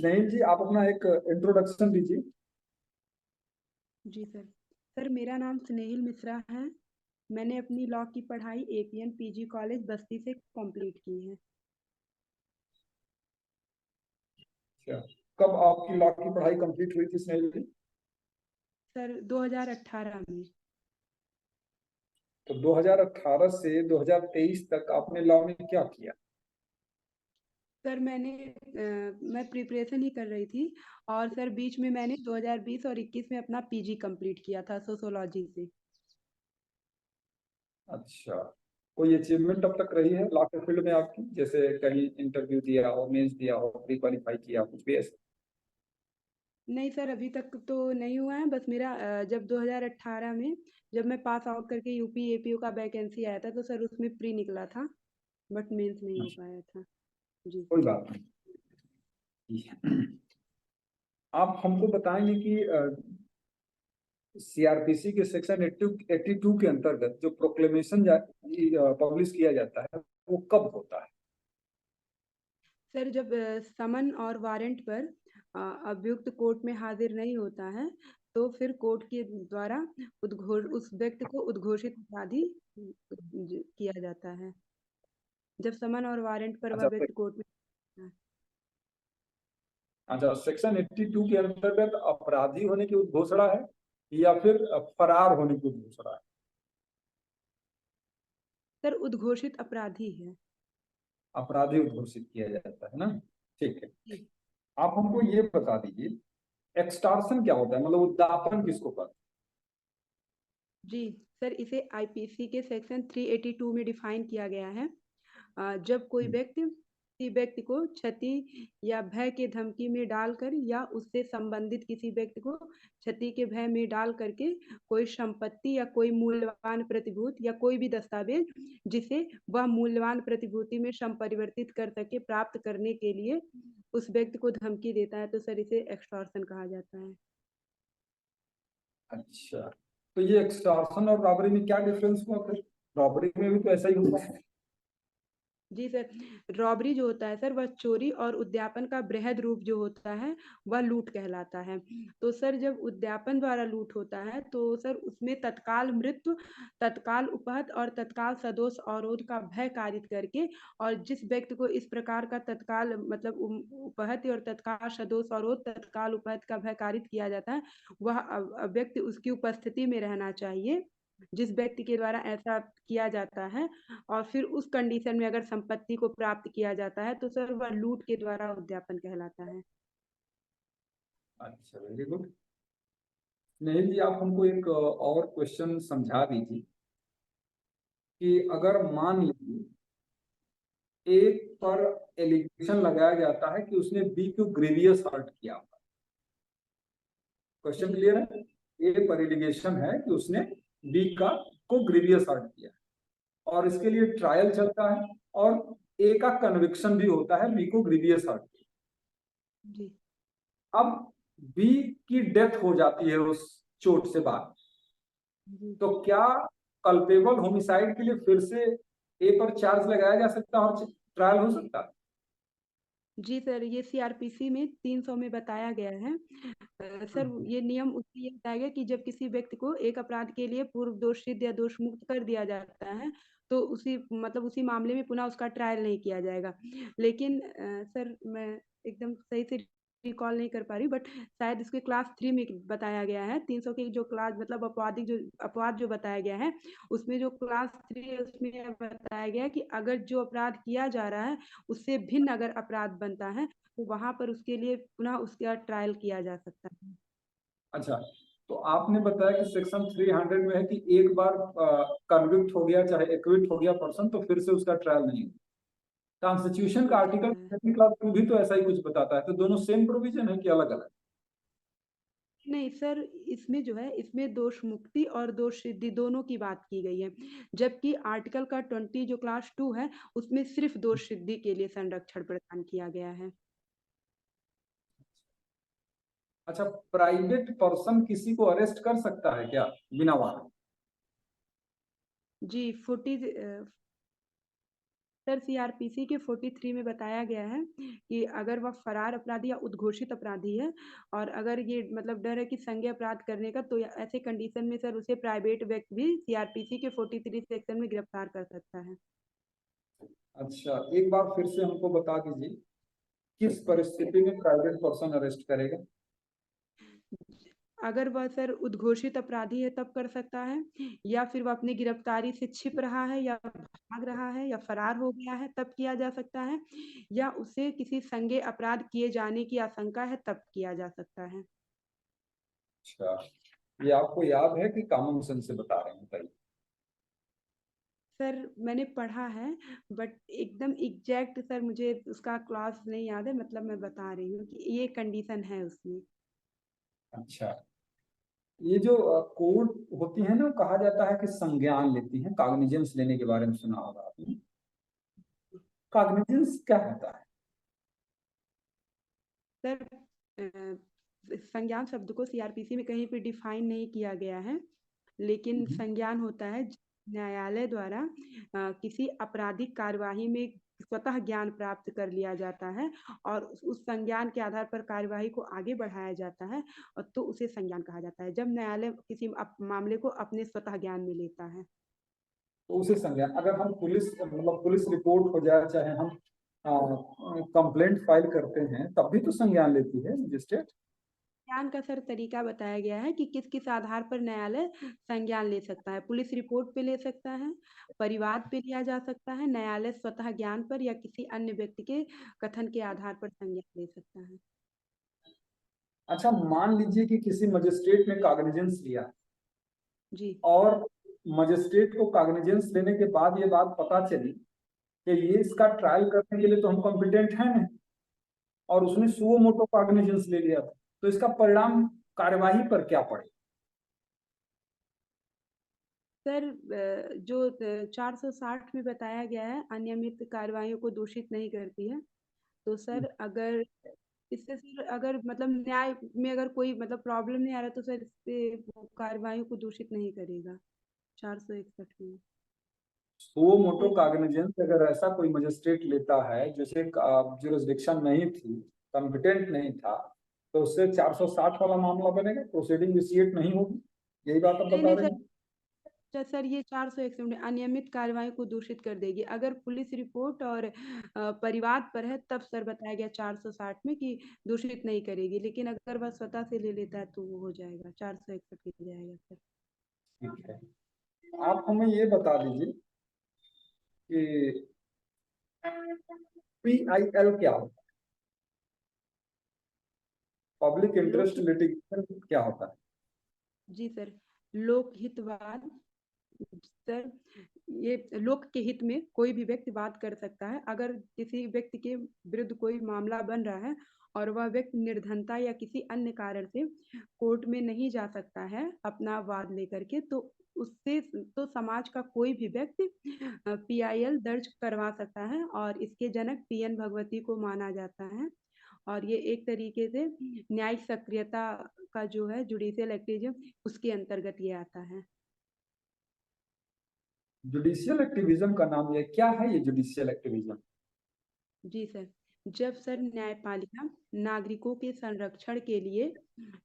स्नेहिल जी, आप अपना एक इंट्रोडक्शन दीजिए। जी सर। सर मेरा नाम स्नेहिल मिश्रा है। मैंने अपनी लॉ की पढ़ाई एपीएन पीजी कॉलेज बस्ती से कंप्लीट की है। अच्छा, कब आपकी लॉ की पढ़ाई कंप्लीट हुई थी स्नेहिल जी? सर 2018 में। तो 2018 से 2023 तक आपने लॉ में क्या किया? सर मैं प्रिपरेशन ही कर रही थी। और सर बीच में मैंने 2020 और 21 में अपना पीजी कंप्लीट किया था सोशोलॉजी से। अच्छा, कोई अचीवमेंट अब तक रही है लॉ के फील्ड में आपकी, जैसे कहीं इंटरव्यू दिया हो, मेंस दिया हो, प्री क्वालिफाई किया हो, कुछ भी ऐसा? नहीं सर, अभी तक तो नहीं हुआ है। बस मेरा जब 2018 में जब मैं पास आउट करके यूपी एपीयू का वैकेंसी आया था तो सर उसमें प्री निकला था, बट मेंस नहीं हो अच्छा, पाया था। जी। कोई बात नहीं। आप हमको बताएंगे कि सीआरपीसी के सेक्शन 82 के अंतर्गत जो प्रोक्लेमेशन पब्लिश किया जाता है, वो कब होता है? सर जब समन और वारंट पर अभियुक्त कोर्ट में हाजिर नहीं होता है तो फिर कोर्ट के द्वारा उस व्यक्ति को उद्घोषित अपराधी किया जाता है, जब समन और वारंट पर वह अच्छा, व्यक्ति कोर्ट में होता है। अच्छा, सेक्शन 82 के अंतर्गत अपराधी होने की उद्घोषणा है या फिर फरार होने की उद्घोषणा है? सर उद्घोषित अपराधी है। अपराधी उद्घोषित किया जाता है ना। ठीक है। जी। आप हमको ये बता दीजिए, एक्सटॉर्शन क्या होता है, मतलब उद्दापन किसको कहते जी सर, इसे आईपीसी के सेक्शन 382 में डिफाइन किया गया है। जब कोई हैं? व्यक्ति किसी व्यक्ति को क्षति या भय के धमकी में डालकर या उससे संबंधित किसी व्यक्ति को क्षति के भय में डाल करके कोई संपत्ति या कोई मूल्यवान प्रतिभूति या कोई भी दस्तावेज जिसे वह मूल्यवान प्रतिभूति में संपरिवर्तित कर सके प्राप्त करने के लिए उस व्यक्ति को धमकी देता है तो सर इसे एक्सटॉर्शन कहा जाता है। अच्छा, तो ये एक्सटॉर्शन और रॉबरी में क्या डिफरेंस हुआ फिर? रॉबरी में भी तो ऐसा ही होता है। जी सर, रॉबरी जो होता है सर वह चोरी और उद्यापन का बृहद रूप जो होता है वह लूट कहलाता है। तो सर जब उद्यापन द्वारा लूट होता है तो सर उसमें तत्काल मृत्यु, तत्काल उपहत और तत्काल सदोष अवरोध का भय कारित करके और जिस व्यक्ति को इस प्रकार का तत्काल मतलब उपहत और तत्काल सदोष अवरोध तत्काल उपहत का भय कारित किया जाता है वह व्यक्ति उसकी उपस्थिति में रहना चाहिए जिस व्यक्ति के द्वारा ऐसा किया जाता है। और फिर उस कंडीशन में अगर संपत्ति को प्राप्त किया जाता है तो सर वह लूट के द्वारा उद्यापन कहलाता है। अच्छा, वेरी गुड। नहीं जी, आप हमको एक और क्वेश्चन समझा दीजिए कि अगर मान लीजिए एक पर एलिगेशन लगाया जाता है कि उसने बी को ग्रीवियस हर्ट किया। क्वेश्चन जी। क्लियर है? ए पर एलिगेशन है कि उसने बी का को ग्रीवियस हर्ट किया और इसके लिए ट्रायल चलता है और ए का कन्विक्शन भी होता है बी को ग्रीवियस हर्ट किया। जी। अब बी की डेथ हो जाती है उस चोट से बाद, जी। तो क्या कल्पेबल होमिसाइड के लिए फिर से ए पर चार्ज लगाया जा सकता है और ट्रायल हो सकता है? जी सर, ये सीआरपीसी में 300 में बताया गया है। सर ये नियम उसमें ये बताया गया कि जब किसी व्यक्ति को एक अपराध के लिए पूर्व दोष सिद्ध या दोष मुक्त कर दिया जाता है तो उसी मतलब उसी मामले में पुनः उसका ट्रायल नहीं किया जाएगा। लेकिन सर मैं एकदम सही से रिकॉल नहीं कर पा रही, बट शायद इसके क्लास 3 में बताया गया है 300 की जो क्लास मतलब आपराधिक जो अपवाद जो बताया गया है उसमें जो क्लास 3 है उसमें बताया गया कि अगर जो अपराध किया जा रहा है उससे भिन्न अगर अपराध बनता है तो वहां पर उसके लिए पुनः उसका ट्रायल किया जा सकता है। अच्छा, तो आपने बताया कि सेक्शन 300 में है कि एक बार कन्विक्ट हो गया चाहे एक्विट हो गया पर्सन तो फिर से उसका ट्रायल नहीं होगा। कॉन्स्टिट्यूशन का हो आर्टिकल सकता है। 2 भी तो ऐसा ही कुछ बताता है, तो दोनों सेम प्रोविजन है कि अलग अलग? नहीं सर, इसमें जो है इसमें दोष मुक्ति और दोष सिद्धि दोनों की बात की गई है, जबकि आर्टिकल का 20 जो क्लास 2 है उसमें सिर्फ दोष सिद्धि के लिए संरक्षण प्रदान किया गया है। अच्छा, प्राइवेट पर्सन किसी को अरेस्ट कर सकता है क्या बिना वारंट? जी 40 सर सीआरपीसी के 43 में बताया गया है कि अगर वह फरार अपराधी या उद्घोषित अपराधी है और अगर ये मतलब डर है कि संज्ञेय अपराध करने का, तो ऐसे कंडीशन में सर उसे प्राइवेट व्यक्ति भी सीआरपीसी के 43 सेक्शन में गिरफ्तार कर सकता है। अच्छा, एक बार फिर से हमको बता दीजिए, किस परिस्थिति में प्राइवेट पर्सन अरेस्ट करेगा? अगर वह सर उद्घोषित अपराधी है तब कर सकता है, या फिर वह अपनी गिरफ्तारी से छिप रहा है या भाग रहा है या फरार हो गया है तब किया जा सकता है, या उसे किसी संज्ञेय अपराध किए जाने की आशंका है तब किया जा सकता है। अच्छा, ये आपको याद है कि कॉमन सेंस से बता रहे हैं, बताइए। सर मैंने पढ़ा है, बट एकदम एग्जैक्ट सर मुझे उसका क्लास नहीं याद है, मतलब मैं बता रही हूँ कि ये कंडीशन है उसमें। अच्छा, ये जो कोर्ट होती है ना, कहा जाता है कि संज्ञान लेती है, कॉग्निजेंस लेने के बारे में सुना होगा आपने। कॉग्निजेंस क्या होता है? सर संज्ञान शब्द को सीआरपीसी में कहीं पे डिफाइन नहीं किया गया है, लेकिन हम्म। संज्ञान होता है न्यायालय द्वारा किसी आपराधिक कार्यवाही में स्वतः ज्ञान प्राप्त कर लिया जाता है और उस संज्ञान के आधार पर कार्यवाही को आगे बढ़ाया जाता है, और तो उसे संज्ञान कहा जाता है जब न्यायालय किसी मामले को अपने स्वतः ज्ञान में लेता है। तो उसे संज्ञान, अगर हम पुलिस मतलब पुलिस रिपोर्ट हो जाए, चाहे हम कंप्लेंट फाइल करते हैं, तब भी तो संज्ञान लेती है मजिस्ट्रेट। संज्ञान का सर तरीका बताया गया है कि किस किस आधार पर न्यायालय संज्ञान ले सकता है। पुलिस रिपोर्ट पे ले सकता है, परिवाद पे लिया जा सकता है, न्यायालय स्वतः ज्ञान पर या किसी अन्य व्यक्ति के कथन के आधार पर संज्ञान ले सकता है। अच्छा, मान लीजिए कि किसी मजिस्ट्रेट ने कॉग्निजेंस लिया जी और मजिस्ट्रेट को कॉग्निजेंस लेने के बाद ये बात पता चली कि ये इसका ट्रायल करने के लिए तो हम कॉम्पिटेंट हैं नहीं, और उसने सुओ मोटो कॉग्निजेंस ले लिया था, तो इसका परिणाम कार्यवाही पर क्या पड़े? सर जो 460 में बताया गया है अनियमित कार्यवाहियों को दूषित नहीं करती है, तो सर अगर इससे सर अगर मतलब न्याय में अगर कोई मतलब प्रॉब्लम नहीं आ रहा तो सर इससे वो कार्यवाही को दूषित नहीं करेगा 461 में। सुओ मोटो कॉग्निजेंस अगर ऐसा कोई मजिस्ट्रेट लेता है जैसे जुरिस्डिक्शन नहीं थी, कॉम्पिटेंट नहीं था, तो उससे 460 वाला मामला बनेगा, प्रोसीडिंग इनिशिएट नहीं होगी। यही बात आप नहीं बता नहीं रहे सर, हैं। सर ये 461 में अनियमित कार्यवाही को दूषित कर देगी। अगर पुलिस रिपोर्ट और परिवाद पर है तब सर बताया गया 460 में कि दूषित नहीं करेगी, लेकिन अगर वह स्वतः से ले लेता है तो वो हो जाएगा 461 हो जाएगा सर। ठीक है, आप हमें ये बता दीजिए कि PIL क्या होता है? पब्लिक इंटरेस्ट लोक लिटिगेशन क्या होता है? जी सर, लोकहितवाद सर, ये लोक के हित में कोई भी व्यक्ति बात कर सकता है। अगर किसी व्यक्ति के विरुद्ध कोई मामला बन रहा है और वह व्यक्ति निर्धनता या किसी अन्य कारण से कोर्ट में नहीं जा सकता है अपना वाद लेकर के, तो उससे तो समाज का कोई भी व्यक्ति PIL दर्ज करवा सकता है और इसके जनक PN भगवती को माना जाता है। और ये एक तरीके से न्यायिक सक्रियता का जो है जुडिशियल एक्टिविज्म उसके अंतर्गत ये आता है। जुडिशियल एक्टिविज्म का नाम ये क्या है, ये जुडिशियल एक्टिविज्म? जी सर, जब सर न्यायपालिका नागरिकों के संरक्षण के लिए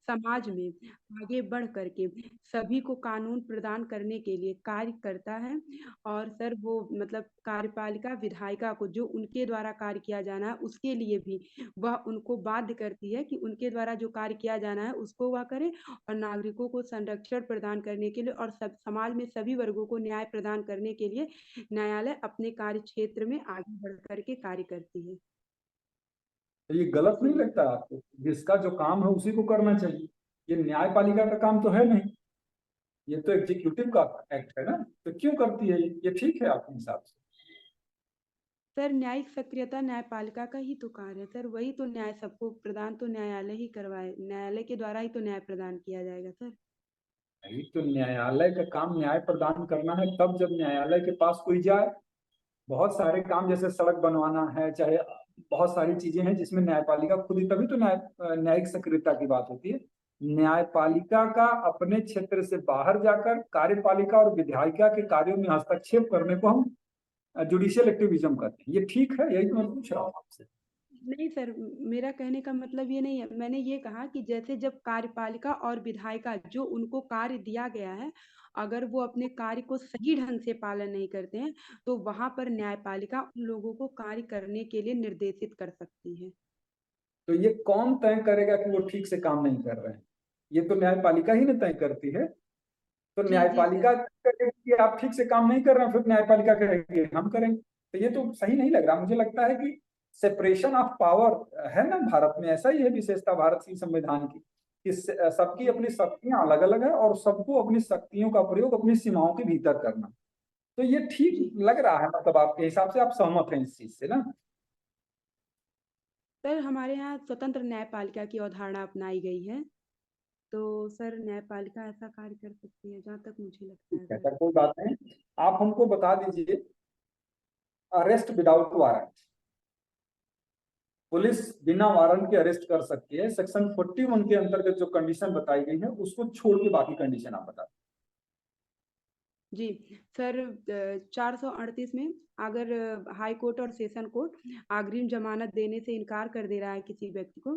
समाज में आगे बढ़ करके सभी को कानून प्रदान करने के लिए कार्य करता है, और सर वो मतलब कार्यपालिका विधायिका को जो उनके द्वारा कार्य किया जाना है उसके लिए भी वह उनको बाध्य करती है कि उनके द्वारा जो कार्य किया जाना है उसको वह करे, और नागरिकों को संरक्षण प्रदान करने के लिए और सब समाज में सभी वर्गों को न्याय प्रदान करने के लिए न्यायालय अपने कार्य क्षेत्र में आगे बढ़ करके कार्य करती है। तो ये गलत नहीं लगता आपको? जिसका जो काम है उसी को करना चाहिए। ये न्यायपालिका का काम तो है नहीं, ये तो एग्जीक्यूटिव का एक्ट है ना, तो क्यों करती है ये ठीक है आपके हिसाब से? सर न्यायिक सक्रियता न्यायपालिका का ही तो कार्य है सर, वही तो न्याय सबको प्रदान तो न्यायालय ही करवाए, न्यायालय के द्वारा ही तो न्याय प्रदान किया जाएगा सर। नहीं, तो न्यायालय का काम न्याय प्रदान करना है तब जब न्यायालय के पास कोई जाए। बहुत सारे काम जैसे सड़क बनवाना है, चाहे बहुत सारी चीजें हैं जिसमें न्यायपालिका खुद ही, तभी तो न्यायिक सक्रियता की बात होती है। न्यायपालिका का अपने क्षेत्र से बाहर जाकर कार्यपालिका और विधायिका के कार्यों में हस्तक्षेप करने को हम जुडिशियल एक्टिविज्म करते हैं, ये ठीक है? यही तो मैं पूछ रहा हूँ आपसे। नहीं सर, मेरा कहने का मतलब ये नहीं है। मैंने ये कहा कि जैसे जब कार्यपालिका और विधायिका जो उनको कार्य दिया गया है, अगर वो अपने कार्य को सही ढंग से पालन नहीं करते हैं, तो वहां पर न्यायपालिका उन लोगों को कार्य करने के लिए निर्देशित कर सकती है। तो ये कौन तय करेगा कि वो ठीक से काम नहीं कर रहे हैं? ये तो न्यायपालिका ही ना तय करती है। तो जी जी न्यायपालिका सर। कहेगी कि आप ठीक से काम नहीं कर रहे हैं, फिर न्यायपालिका कहेगी हम करेंगे। तो ये तो सही नहीं लग रहा। मुझे लगता है कि सेपरेशन ऑफ पावर है ना भारत में, ऐसा ही है विशेषता भारत की संविधान की, कि सबकी जी अपनी शक्तियां अलग अलग है और सबको अपनी शक्तियों का प्रयोग अपनी सीमाओं के भीतर करना। तो ये ठीक जी लग रहा है, मतलब आपके हिसाब से आप सहमत हैं इस चीज से ना? सर, हमारे यहाँ स्वतंत्र न्यायपालिका की अवधारणा अपनाई गई है। तो सर, न्यायपालिका ऐसा कार्य कर सकती है जहाँ तक मुझे लगता ठीक है है सर। सर, कोई बात नहीं। आप हमको बता दीजिए, अरेस्ट विदाउट वारंट, पुलिस बिना वारंट के अरेस्ट कर सकती है, सेक्शन 41 के अंतर्गत जो कंडीशन बताई गई है उसको छोड़ के बाकी कंडीशन आप बता। जी सर, 438 में अगर हाई कोर्ट और सेशन कोर्ट अग्रिम जमानत देने से इनकार कर दे रहा है किसी व्यक्ति को,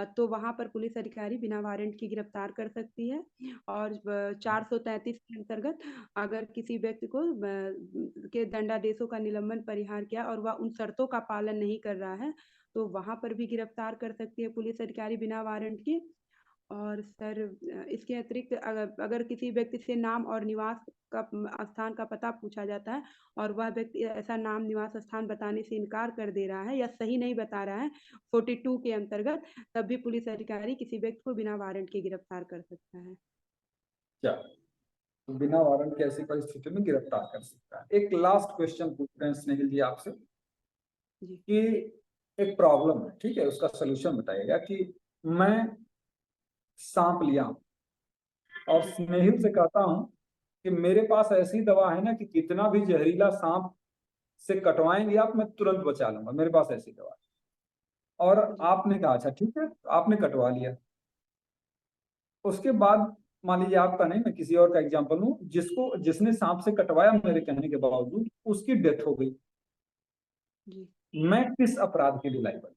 तो वहां पर पुलिस अधिकारी बिना वारंट की गिरफ्तार कर सकती है। और 433 के अंतर्गत अगर किसी व्यक्ति को के दंडादेशों का निलंबन परिहार किया और वह उन शर्तों का पालन नहीं कर रहा है, तो वहां पर भी गिरफ्तार कर सकती है पुलिस अधिकारी बिना वारंट की। और सर, इसके अतिरिक्त अगर किसी व्यक्ति से नाम और निवास का स्थान का पता पूछा जाता है और वह व्यक्ति ऐसा नाम निवास स्थान बताने से इनकार कर दे रहा है या सही नहीं बता रहा है 42 के अंतर्गत, तब भी पुलिस अधिकारी किसी व्यक्ति को बिना वारंट के गिरफ्तार कर सकता है। क्या तो बिना वारंट की ऐसी परिस्थिति में गिरफ्तार कर सकता है? एक लास्ट क्वेश्चन पूछते हैं स्नेहिल जी आपसे, जी कि एक प्रॉब्लम है, ठीक है, उसका सोल्यूशन बताइएगा। कि मैं सांप लिया और स्नेहिल से कहता हूं कि मेरे पास ऐसी दवा है ना कि कितना भी जहरीला सांप से कटवाएंगे आप, मैं तुरंत बचा लूंगा, मेरे पास ऐसी दवा है। और जी आपने कहा अच्छा ठीक है, तो आपने कटवा लिया। उसके बाद मान लीजिए आपका नहीं, मैं किसी और का एग्जांपल लूं, जिसने सांप से कटवाया मेरे कहने के बावजूद उसकी डेथ हो गई, जी मैं किस अपराध के लिए लायबल?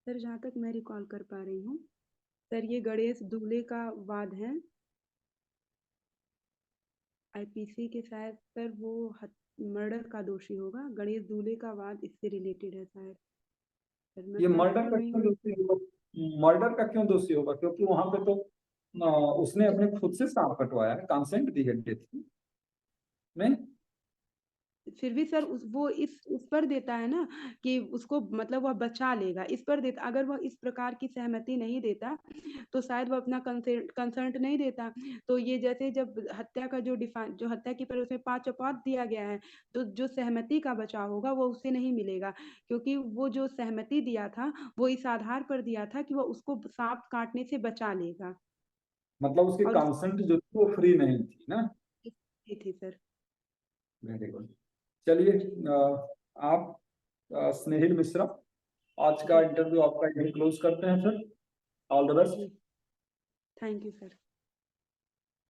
सर, जहाँ तक मैं रिकॉल कर पा रही हूँ, सर ये गणेश दुबले का वाद है। आईपीसी के शायद सर वो मर्डर का दोषी होगा। गणेश दूल्हे का वाद इससे रिलेटेड है शायद। सर, मैं ये मर्डर कंफर्म का नहीं क्यों हूँ। दोषी होगा? मर्डर का क्यों दोषी होगा? क्योंकि वहां पे तो उसने अपने खुद से सांप कटवाया है, कंसेंट दी है डेथ की। नहीं? फिर भी सर वो इस पर देता है ना कि उसको मतलब वह बचा लेगा, इस पर देता। अगर वह इस प्रकार की सहमति नहीं देता तो शायद वह अपना कंसर्ट नहीं देता। तो ये जैसे जब हत्या का जो हत्या की पर उसमें 5 अपवाद दिया गया है, तो जो सहमति का बचाव होगा वो उसे नहीं मिलेगा, क्योंकि वो जो सहमति दिया था वो इस आधार पर दिया था कि वह उसको सांप काटने से बचा लेगा। मतलब उसकी और कंसेंट जो थी वो फ्री नहीं थी ना? ये थी सर। Very good. चलिए, जी आप स्नेहिल मिश्रा, आज का जी इंटरव्यू आपका यही क्लोज करते हैं फिर। All the best. जी। Thank you sir.